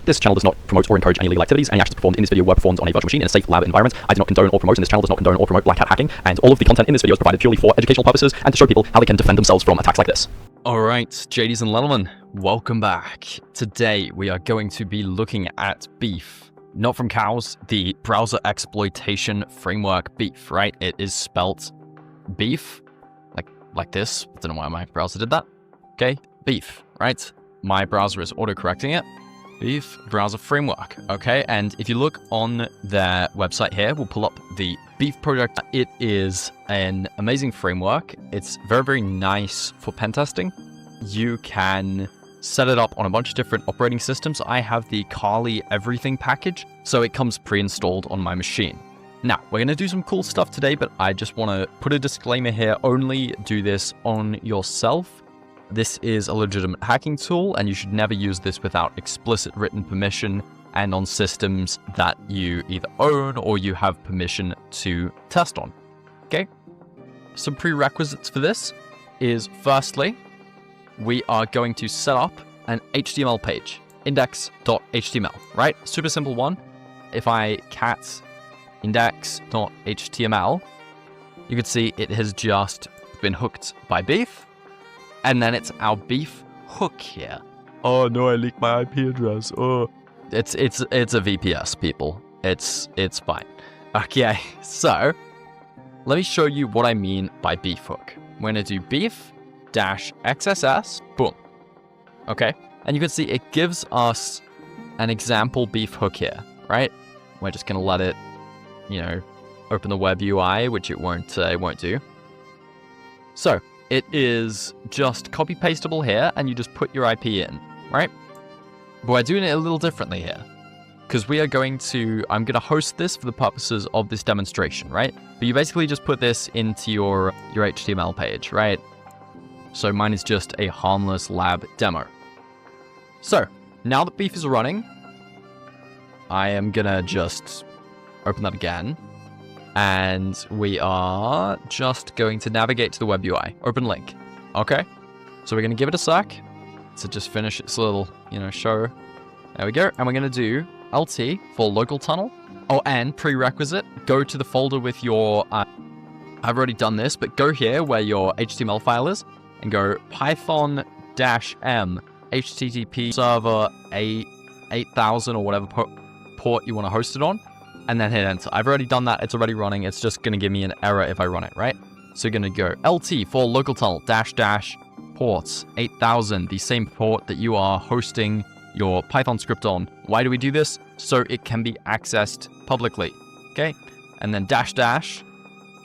This channel does not promote or encourage any illegal activities. Any actions performed in this video were performed on a virtual machine in a safe lab environment. I do not condone or promote, and this channel does not condone or promote black hat hacking, and all of the content in this video is provided purely for educational purposes and to show people how they can defend themselves from attacks like this. Alright, JDs and gentlemen, welcome back. Today we are going to be looking at BeEF. Not from cows, the browser exploitation framework BeEF, right? It is spelt BeEF, like this. I don't know why my browser did that. Okay, BeEF, right? My browser is auto-correcting it. BeEF browser framework, okay? And if you look on their website here, we'll pull up the BeEF project. It is an amazing framework. It's very, very nice for pen testing. You can set it up on a bunch of different operating systems. I have the Kali everything package, so it comes pre-installed on my machine. Now, we're going to do some cool stuff today, but I just want to put a disclaimer here. Only do this on yourself. This is a legitimate hacking tool, and you should never use this without explicit written permission and on systems that you either own or you have permission to test on. Okay? Some prerequisites for this is, firstly, we are going to set up an HTML page, index.html, right? Super simple one. If I cat index.html, you can see it has just been hooked by BeEF, and then it's our BeEF hook here. Oh no, I leaked my IP address. Oh, it's a VPS, people. It's fine. Okay, so let me show you what I mean by BeEF hook. We're gonna do BeEF-XSS, boom. Okay, and you can see it gives us an example BeEF hook here, right? We're just gonna let it, open the web UI, which it won't do. So it is just copy pastable here, and you just put your IP in, right? But we're doing it a little differently here, because I'm going to host this for the purposes of this demonstration, right? But you basically just put this into your HTML page, right? So mine is just a harmless lab demo. So now that BeEF is running, I am gonna just open that again. And we are just going to navigate to the web UI. Open link. Okay. So we're going to give it a sec to just finish its little, show. There we go. And we're going to do LT for local tunnel. Oh, and prerequisite, go to the folder with your, I've already done this, but go here where your HTML file is and go python-m HTTP server 8000 or whatever port you want to host it on. And then hit enter. I've already done that. It's already running. It's just going to give me an error if I run it, right? So you're going to go LT for local tunnel -- ports 8000, the same port that you are hosting your Python script on. Why do we do this? So it can be accessed publicly. Okay. And then --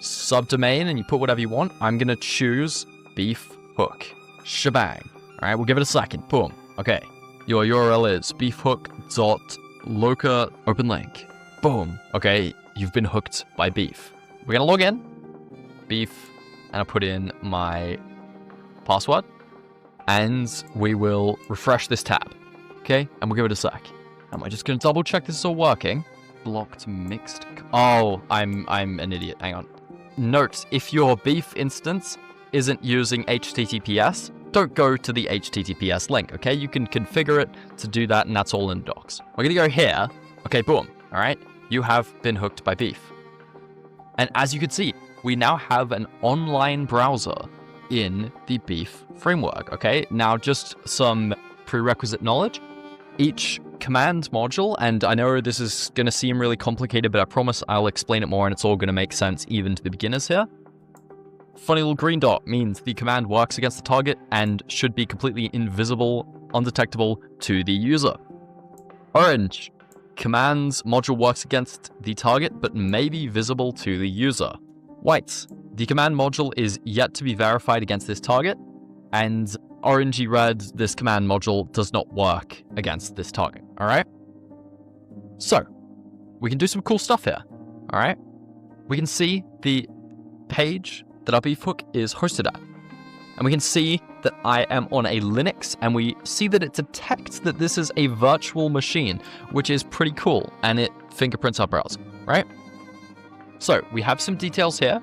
subdomain, and you put whatever you want. I'm going to choose BeEF hook. Shebang. All right. We'll give it a second. Boom. Okay. Your URL is beefhook.local open link. Boom. Okay, you've been hooked by BeEF. We're gonna log in, BeEF, and I'll put in my password, and we will refresh this tab. Okay, and we'll give it a sec. And we're just gonna double check this is all working. Blocked mixed. Oh, I'm an idiot. Hang on. Note, if your BeEF instance isn't using HTTPS, don't go to the HTTPS link. Okay, you can configure it to do that, and that's all in docs. We're gonna go here. Okay, boom. All right. You have been hooked by BeEF. And as you can see, we now have an online browser in the BeEF framework, okay? Now, just some prerequisite knowledge. Each command module, and I know this is going to seem really complicated, but I promise I'll explain it more and it's all going to make sense even to the beginners here. Funny little green dot means the command works against the target and should be completely invisible, undetectable to the user. Orange. Commands module works against the target, but may be visible to the user. White. The command module is yet to be verified against this target, and orangey red, this command module does not work against this target, all right? So, we can do some cool stuff here, all right? We can see the page that our BeEF hook is hosted at. And we can see that I am on a Linux, and we see that it detects that this is a virtual machine, which is pretty cool, and it fingerprints our browser, right? So we have some details here.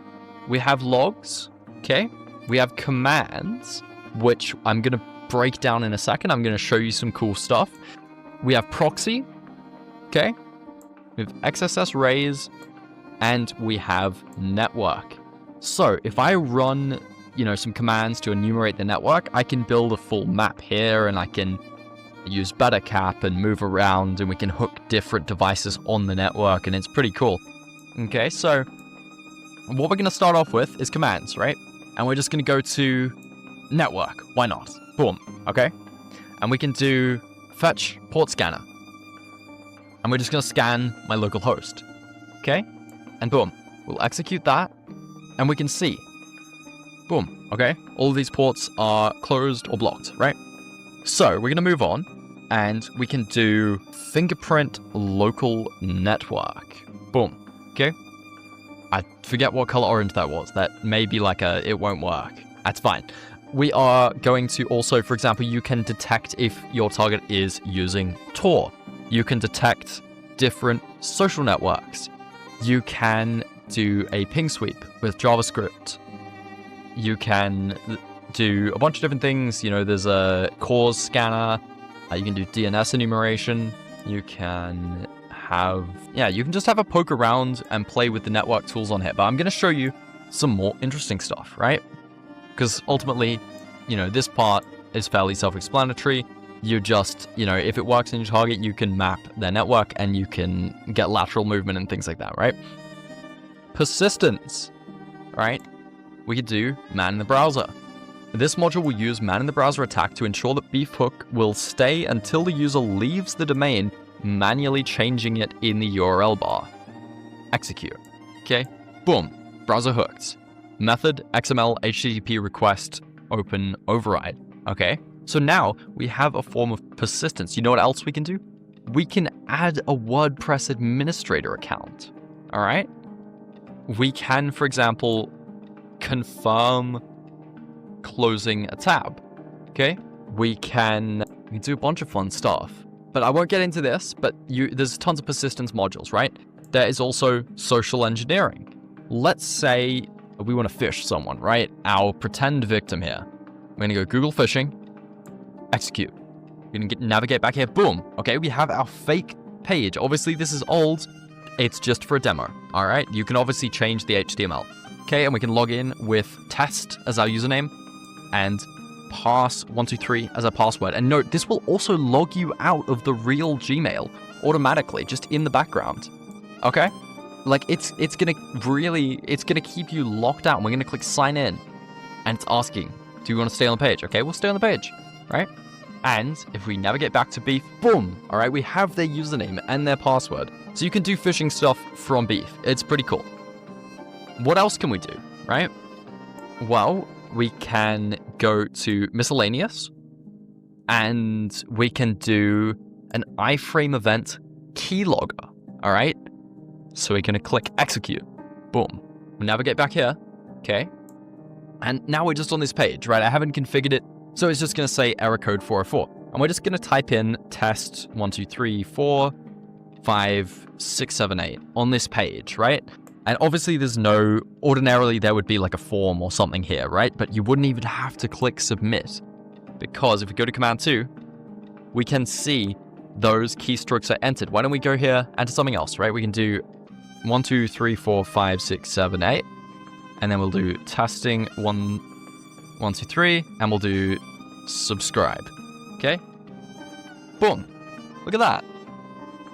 We have logs, okay? We have commands, which I'm going to break down in a second. I'm going to show you some cool stuff. we have proxy, okay? We have XSS raise, and we have network. So if I run, some commands to enumerate the network, I can build a full map here, and I can use bettercap and move around, and we can hook different devices on the network, and it's pretty cool. Okay, so what we're going to start off with is commands, right? And we're just going to go to network. Why not? Boom. Okay. And we can do fetch port scanner. And we're just going to scan my local host. Okay. And boom. We'll execute that. And we can see. Boom. Okay. All of these ports are closed or blocked, right? So we're going to move on. And we can do fingerprint local network. Boom. Okay. I forget what color orange that was. That may be like it won't work. That's fine. We are going to also, for example, you can detect if your target is using Tor. You can detect different social networks. You can do a ping sweep with JavaScript. You can do a bunch of different things. There's a cause scanner. You can do DNS enumeration. You can you can just have a poke around and play with the network tools on here. But I'm going to show you some more interesting stuff, right? Because ultimately, this part is fairly self-explanatory. You just, if it works in your target, you can map their network and you can get lateral movement and things like that, right? Persistence, right? We could do man in the browser. This module will use man in the browser attack to ensure that BeEF hook will stay until the user leaves the domain, manually changing it in the URL bar. Execute. Okay, boom, browser hooked. Method XML HTTP request open override. Okay, so now we have a form of persistence. You know what else we can do? We can add a WordPress administrator account. All right, we can, for example, confirm closing a tab. Okay, we can do a bunch of fun stuff. But I won't get into this, but there's tons of persistence modules, right? There is also social engineering. Let's say we want to phish someone, right? Our pretend victim here. We're going to go Google phishing, execute. We're going to navigate back here, boom. Okay, we have our fake page. Obviously, this is old. It's just for a demo, all right? You can obviously change the HTML. Okay, and we can log in with test as our username and pass123 as a password. And note, this will also log you out of the real Gmail automatically, just in the background. Okay? Like, it's gonna keep you locked out. We're gonna click sign in, and it's asking, do you want to stay on the page? Okay, we'll stay on the page, right? And if we navigate back to BeEF, boom, all right, we have their username and their password. So you can do phishing stuff from BeEF. It's pretty cool. What else can we do, right? Well, we can go to miscellaneous, and we can do an iframe event keylogger, all right? So we're going to click execute. Boom. We'll navigate back here, okay? And now we're just on this page, right? I haven't configured it, so it's just going to say error code 404. And we're just going to type in test 1, 2, 3, 4, 5, 6, 7, 8 on this page, right? And obviously ordinarily there would be like a form or something here, right? But you wouldn't even have to click submit, because if we go to command 2, we can see those keystrokes are entered. Why don't we go here, enter something else, right? We can do 1, 2, 3, 4, 5, 6, 7, 8. And then we'll do testing 1, 2, 3, and we'll do subscribe. Okay? Boom. Look at that.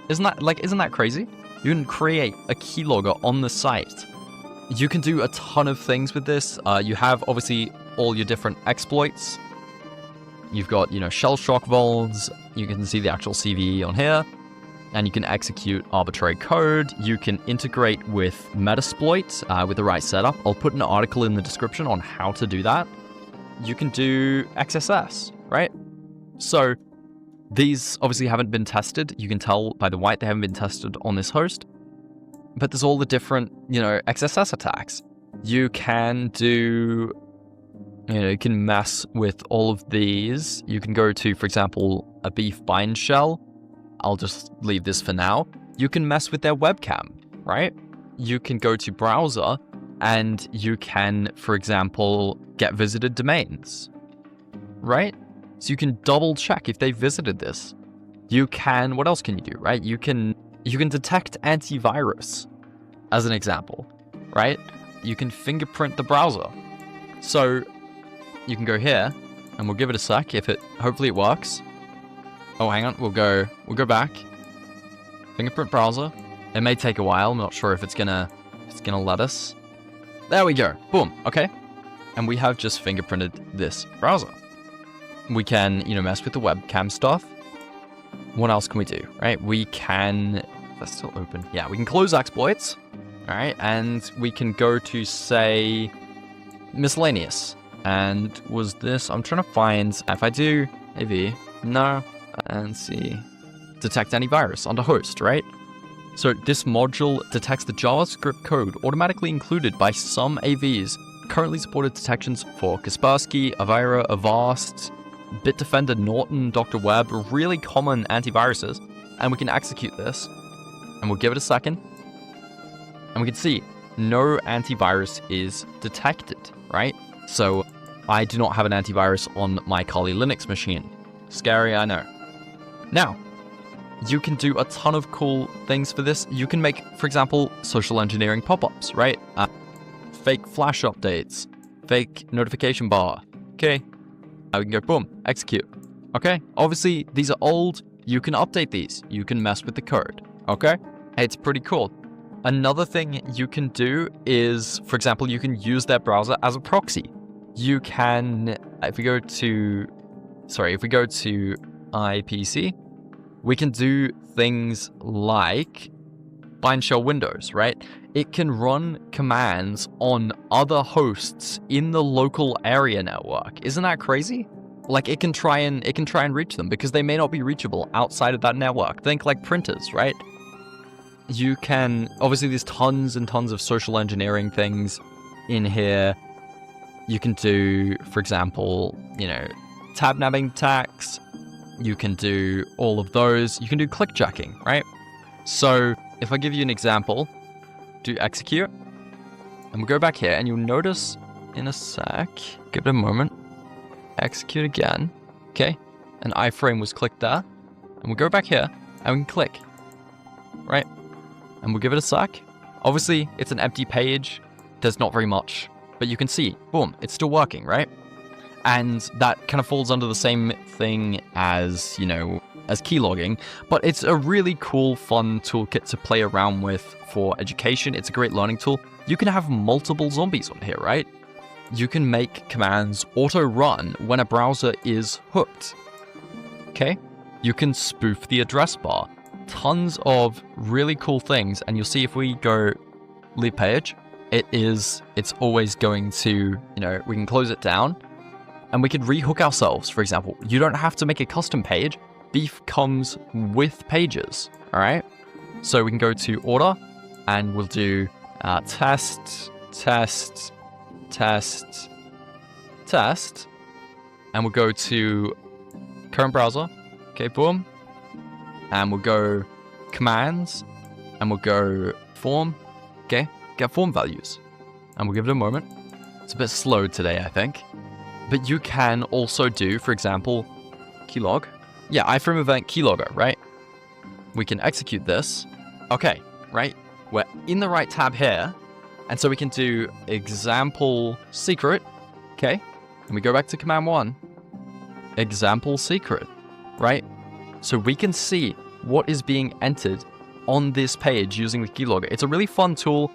Isn't that crazy? You can create a keylogger on the site. You can do a ton of things with this. You have obviously all your different exploits. You've got, shell shock vols. You can see the actual CVE on here, and you can execute arbitrary code. You can integrate with Metasploit with the right setup. I'll put an article in the description on how to do that. You can do XSS, right? So these obviously haven't been tested. You can tell by the white they haven't been tested on this host. But there's all the different, XSS attacks. You can do, you can mess with all of these. You can go to, for example, a BeEF bind shell. I'll just leave this for now. You can mess with their webcam, right? You can go to browser and you can, for example, get visited domains, right? So you can double check if they visited this. You can, what else can you do, right? You can detect antivirus as an example, right? You can fingerprint the browser. So you can go here and we'll give it a sec hopefully it works. Oh, hang on, we'll go back. Fingerprint browser. It may take a while. I'm not sure if it's gonna let us. There we go. Boom. Okay. And we have just fingerprinted this browser. We can, mess with the webcam stuff. What else can we do, right? We can, that's still open. Yeah, we can close exploits, all right? And we can go to, say, miscellaneous. And was this, I'm trying to find, if I do AV, no, and see, detect antivirus under host, right? So this module detects the JavaScript code automatically included by some AVs. Currently supported detections for Kaspersky, Avira, Avast, Bitdefender, Norton, Dr. Web, really common antiviruses. And we can execute this. And we'll give it a second. And we can see no antivirus is detected, right? So I do not have an antivirus on my Kali Linux machine. Scary, I know. Now, you can do a ton of cool things for this. You can make, for example, social engineering pop-ups, right? Fake flash updates, fake notification bar. Okay, now we can go boom, execute. Okay, obviously these are old. You can update these. You can mess with the code. Okay, it's pretty cool. Another thing you can do is, for example, you can use that browser as a proxy. You can, if we go to IPC, we can do things like bind shell Windows, right? It can run commands on other hosts in the local area network. Isn't that crazy? Like it can try and reach them because they may not be reachable outside of that network. Think like printers, right? You can, obviously there's tons and tons of social engineering things in here. You can do, for example, tab nabbing attacks. You can do all of those. You can do click jacking, right? So if I give you an example, do execute, and we'll go back here, and you'll notice in a sec, give it a moment, execute again, okay? An iframe was clicked there, and we'll go back here, and we can click, right? And we'll give it a sec. Obviously, it's an empty page. There's not very much, but you can see, boom, it's still working, right? And that kind of falls under the same thing as, as keylogging, but it's a really cool, fun toolkit to play around with for education. It's a great learning tool. You can have multiple zombies on here, right? You can make commands auto-run when a browser is hooked. Okay? You can spoof the address bar. Tons of really cool things, and you'll see if we go leave page, it's always going to, we can close it down, and we could rehook ourselves, for example. You don't have to make a custom page. BeEF comes with pages, all right? So we can go to order, and we'll do test, and we'll go to current browser, okay, boom, and we'll go commands, and we'll go form, okay, get form values, and we'll give it a moment. It's a bit slow today, I think. But you can also do, for example, keylog. Yeah, iframe event keylogger, right? We can execute this. Okay, right? We're in the right tab here. And so we can do example secret, okay? And we go back to command 1. Example secret, right? So we can see what is being entered on this page using the keylogger. It's a really fun tool.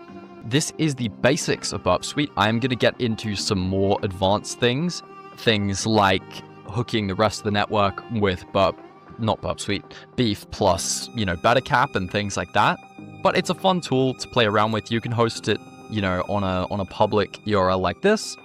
This is the basics of Burp Suite. I'm going to get into some more advanced things like hooking the rest of the network with BeEF plus, BetaCap and things like that. But it's a fun tool to play around with. You can host it, on a public URL like this,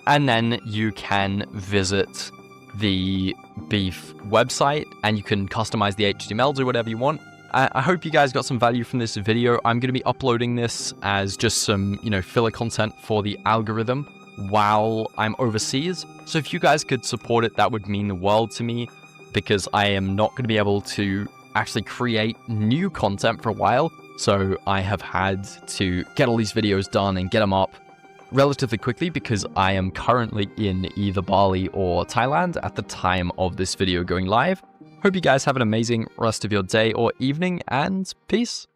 and then you can visit the BeEF website and you can customize the HTML, do whatever you want. I hope you guys got some value from this video. I'm going to be uploading this as just some, filler content for the algorithm while I'm overseas. So if you guys could support it, that would mean the world to me, because I am not going to be able to actually create new content for a while. So I have had to get all these videos done and get them up relatively quickly because I am currently in either Bali or Thailand at the time of this video going live. Hope you guys have an amazing rest of your day or evening, and peace.